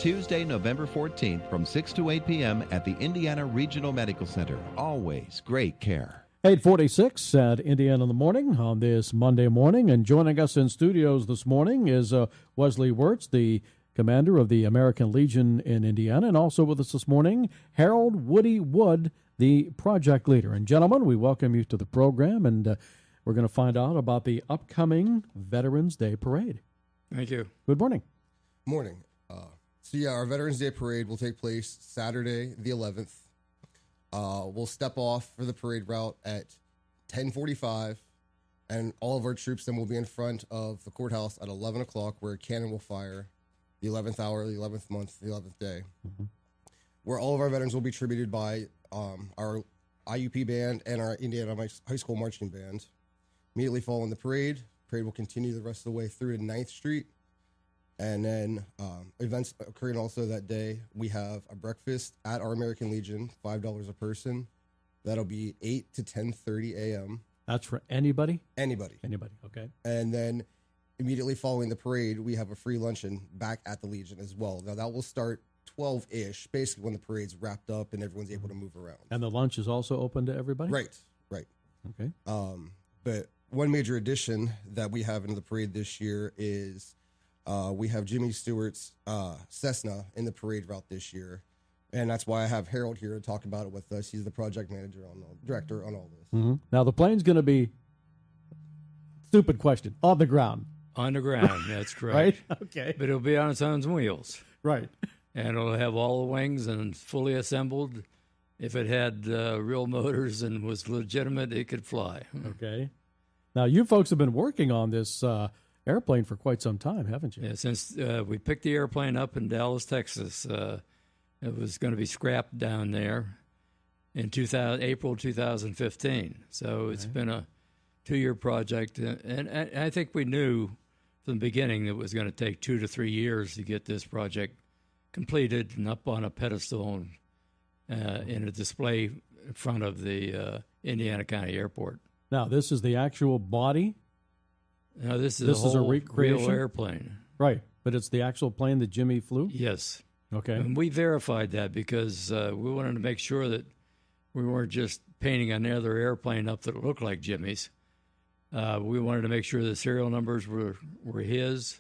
Tuesday, November 14th from 6 to 8 p.m. at the Indiana Regional Medical Center. Always great care. 8:46 at Indiana in the Morning on this Monday morning. And joining us in studios this morning is Wesley Wertz, the commander of the American Legion in Indiana, and also with us this morning, Harold Woody Wood, the project leader. And gentlemen, we welcome you to the program, and we're going to find out about the upcoming Veterans Day Parade. Thank you. Good morning. Morning. Our Veterans Day Parade will take place Saturday, the 11th. We'll step off for the parade route at 10:45, and all of our troops then will be in front of the courthouse at 11 o'clock, where a cannon will fire the 11th hour, the 11th month, the 11th day, where all of our veterans will be tributated by our IUP band and our Indiana High School Marching Band. Immediately following the parade will continue the rest of the way through to 9th Street. And then events occurring also that day, we have a breakfast at our American Legion, $5 a person. That'll be 8 to 10:30 a.m. That's for anybody? Anybody, okay. And then immediately following the parade, we have a free luncheon back at the Legion as well. Now, that will start 12-ish, basically when the parade's wrapped up and everyone's able to move around. And the lunch is also open to everybody? Right. Okay. But one major addition that we have into the parade this year is we have Jimmy Stewart's Cessna in the parade route this year. And that's why I have Harold here to talk about it with us. He's the project manager director on all this. Mm-hmm. Now, the plane's going to be, stupid question, on the ground. On the ground, that's correct. Right? Okay. But it'll be on its own wheels. Right. And it'll have all the wings and fully assembled. If it had real motors and was legitimate, it could fly. Okay. Now, you folks have been working on this airplane for quite some time, haven't you? Yeah, since we picked the airplane up in Dallas, Texas. It was going to be scrapped down there in April 2015. So it's been a 2-year project. And I think we knew from the beginning that it was going to take 2 to 3 years to get this project completed and up on a pedestal and in a display in front of the Indiana County Airport. Now, this is the actual body? No, this is a recreation? real airplane. Right, but it's the actual plane that Jimmy flew? Yes. Okay. And we verified that because we wanted to make sure that we weren't just painting another airplane up that looked like Jimmy's. We wanted to make sure the serial numbers were his.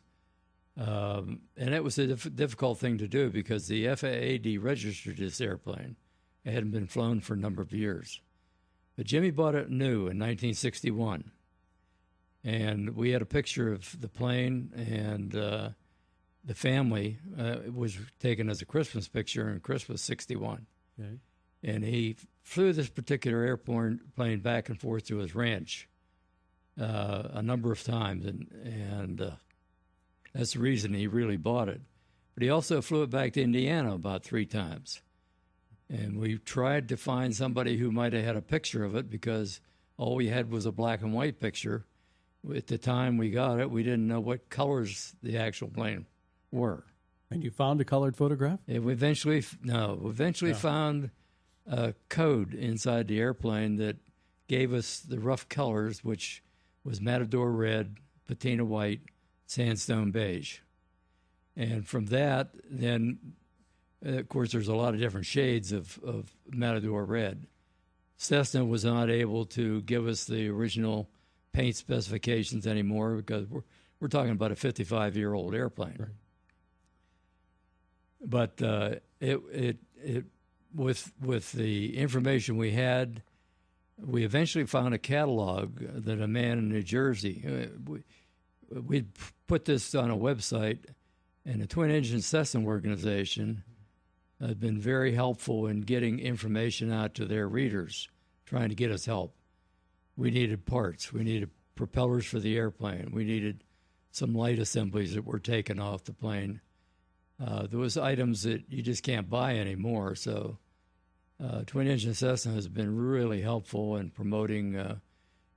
And it was a difficult thing to do because the FAA deregistered this airplane. It hadn't been flown for a number of years. But Jimmy bought it new in 1961. And we had a picture of the plane, and the family was taken as a Christmas picture in Christmas '61. Okay. And he flew this particular airplane back and forth to his ranch a number of times, and that's the reason he really bought it. But he also flew it back to Indiana about 3 times. And we tried to find somebody who might have had a picture of it because all we had was a black and white picture. At the time we got it, we didn't know what colors the actual plane were. And you found a colored photograph? And we eventually found a code inside the airplane that gave us the rough colors, which was Matador red, patina white, sandstone beige. And from that, then, of course, there's a lot of different shades of Matador red. Cessna was not able to give us the original paint specifications anymore because we're talking about a 55-year-old airplane. Right. But with the information we had, we eventually found a catalog that a man in New Jersey, we put this on a website, and the Twin Engine Cessna organization has been very helpful in getting information out to their readers, trying to get us help. We needed parts. We needed propellers for the airplane. We needed some light assemblies that were taken off the plane. There was items that you just can't buy anymore. So Twin Engine Cessna has been really helpful in promoting the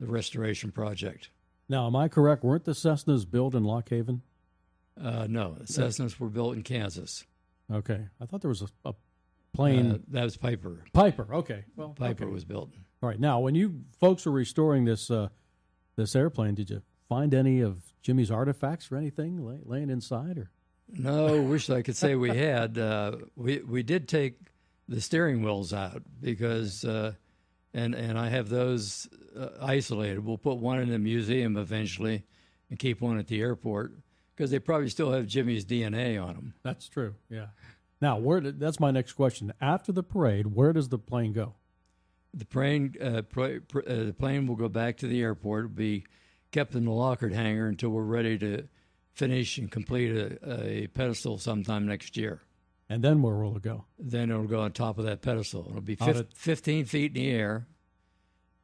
restoration project. Now, am I correct? Weren't the Cessnas built in Lock Haven? No, the Cessnas were built in Kansas. Okay. I thought there was a plane. That was Piper. Piper, okay. Well, Piper was built. All right. Now, when you folks were restoring this airplane, did you find any of Jimmy's artifacts or anything laying inside? Or No, wish I could say we had. We did take the steering wheels out because, and I have those isolated. We'll put one in the museum eventually and keep one at the airport because they probably still have Jimmy's DNA on them. That's true, yeah. Now, that's my next question. After the parade, where does the plane go? The plane will go back to the airport. It'll be kept in the Lockard hangar until we're ready to finish and complete a pedestal sometime next year. And then where will it go? Then it'll go on top of that pedestal. It'll be 15 feet in the air.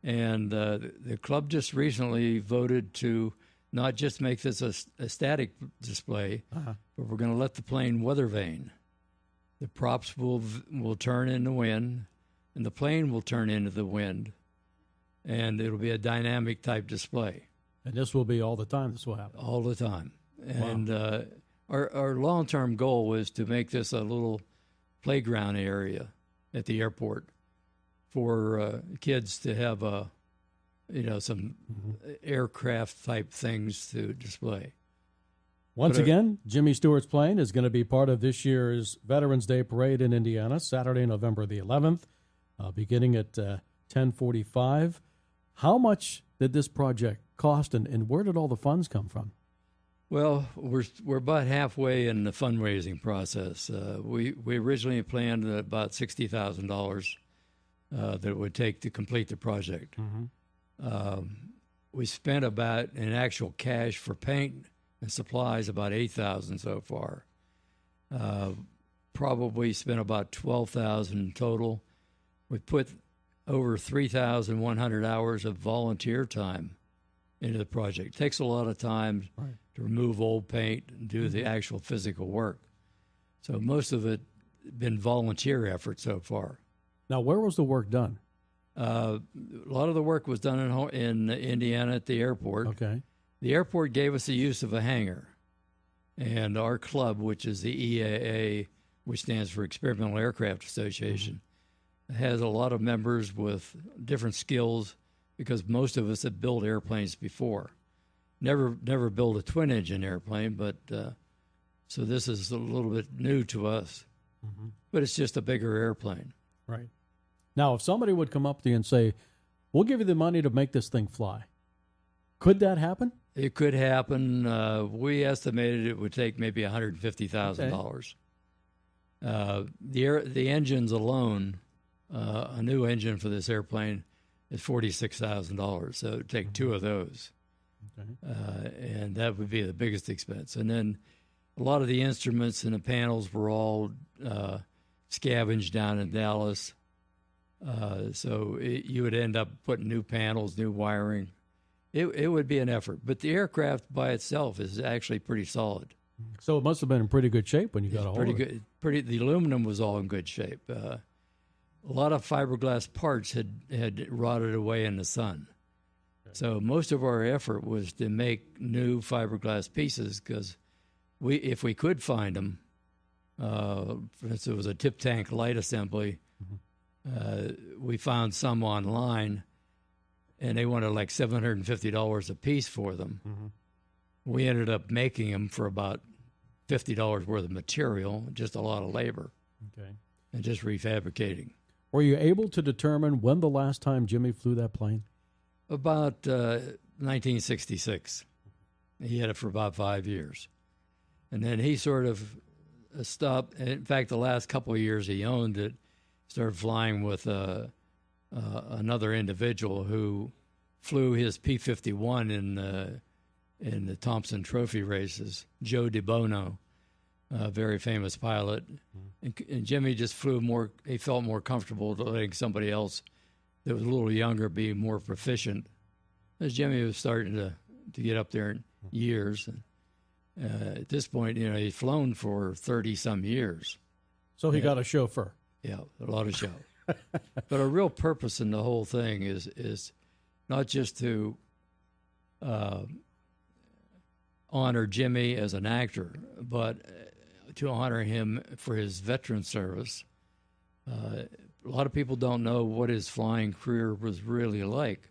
And the club just recently voted to not just make this a static display, but we're going to let the plane weather vane. The props will turn in the wind, and the plane will turn into the wind, and it'll be a dynamic type display. And this will be all the time. This will happen all the time. Wow. And our long-term goal was to make this a little playground area at the airport for kids to have some aircraft type things to display. Once again, Jimmy Stewart's plane is going to be part of this year's Veterans Day Parade in Indiana, Saturday, November the 11th, beginning at 10:45. How much did this project cost, and where did all the funds come from? Well, we're about halfway in the fundraising process. We originally planned about $60,000 that it would take to complete the project. We spent about, in actual cash for paint and supplies, about $8,000 so far. Probably spent about $12,000 total. We put over 3,100 hours of volunteer time into the project. It takes a lot of time to remove old paint and do the actual physical work. So most of it been volunteer effort so far. Now, where was the work done? A lot of the work was done in Indiana at the airport. Okay. The airport gave us the use of a hangar, and our club, which is the EAA, which stands for Experimental Aircraft Association, has a lot of members with different skills because most of us have built airplanes before. Never built a twin-engine airplane, but so this is a little bit new to us. But it's just a bigger airplane. Right. Now, if somebody would come up to you and say, we'll give you the money to make this thing fly, could that happen? It could happen. We estimated it would take maybe $150,000. The engines alone, a new engine for this airplane, is $46,000. So it would take two of those. And that would be the biggest expense. And then a lot of the instruments and the panels were all scavenged down in Dallas. So you would end up putting new panels, new wiring. It would be an effort. But the aircraft by itself is actually pretty solid. So it must have been in pretty good shape when you got a hold of it. The aluminum was all in good shape. A lot of fiberglass parts had rotted away in the sun. So most of our effort was to make new fiberglass pieces because if we could find them, for instance, it was a tip tank light assembly. We found some online, and they wanted like $750 a piece for them. We ended up making them for about $50 worth of material, just a lot of labor, and just refabricating. Were you able to determine when the last time Jimmy flew that plane? About 1966. He had it for about 5 years. And then he sort of stopped. In fact, the last couple of years he owned it, started flying with another individual who flew his P-51 in the Thompson Trophy races, Joe DeBono, a very famous pilot. And Jimmy just flew more. He felt more comfortable letting somebody else that was a little younger be more proficient. As Jimmy was starting to get up there in years. And, at this point, he's flown for 30-some years. So he got a chauffeur. Yeah, a lot of show. But a real purpose in the whole thing is not just to honor Jimmy as an actor, but to honor him for his veteran service. A lot of people don't know what his flying career was really like.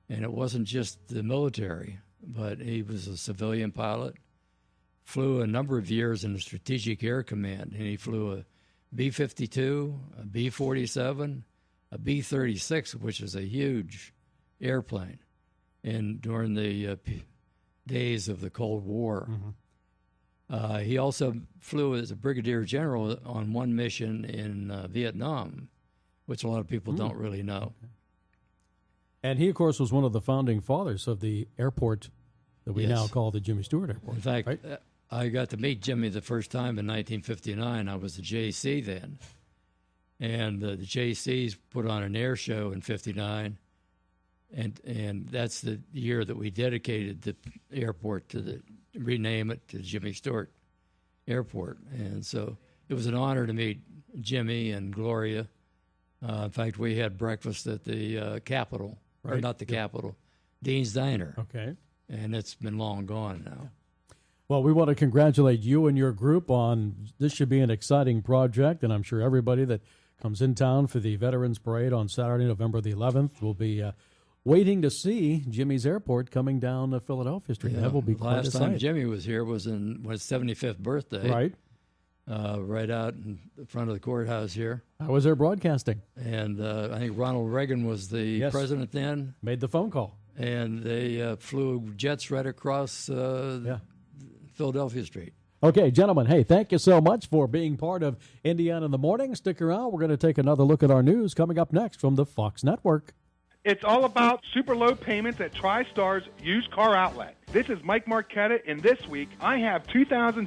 And it wasn't just the military, but he was a civilian pilot, flew a number of years in the Strategic Air Command, and he flew a B-52, a B-47, a B-36, which is a huge airplane, and during the days of the Cold War. He also flew as a brigadier general on one mission in Vietnam, which a lot of people don't really know. And he, of course, was one of the founding fathers of the airport that we now call the Jimmy Stewart Airport. In fact, right? I got to meet Jimmy the first time in 1959. I was the JC then. And the JCs put on an air show in 59. And that's the year that we dedicated the airport rename it to Jimmy Stewart Airport. And so it was an honor to meet Jimmy and Gloria. In fact, we had breakfast at the Capitol, or not the Capitol, Dean's Diner. Okay. And it's been long gone now. Well, we want to congratulate you and your group on this. Should be an exciting project, and I'm sure everybody that comes in town for the Veterans Parade on Saturday, November the 11th, will be waiting to see Jimmy's Airport coming down Philadelphia Street. Yeah, That will be quite a sight. Last time Jimmy was here was on his 75th birthday. Right. Right out in front of the courthouse here. I was there broadcasting. And I think Ronald Reagan was the president then. Made the phone call. And they flew jets right across Philadelphia Street. Okay, gentlemen, hey, thank you so much for being part of Indiana in the Morning. Stick around. We're going to take another look at our news coming up next from the Fox Network. It's all about super low payments at TriStar's Used Car Outlet. This is Mike Marquetta, and this week I have 2000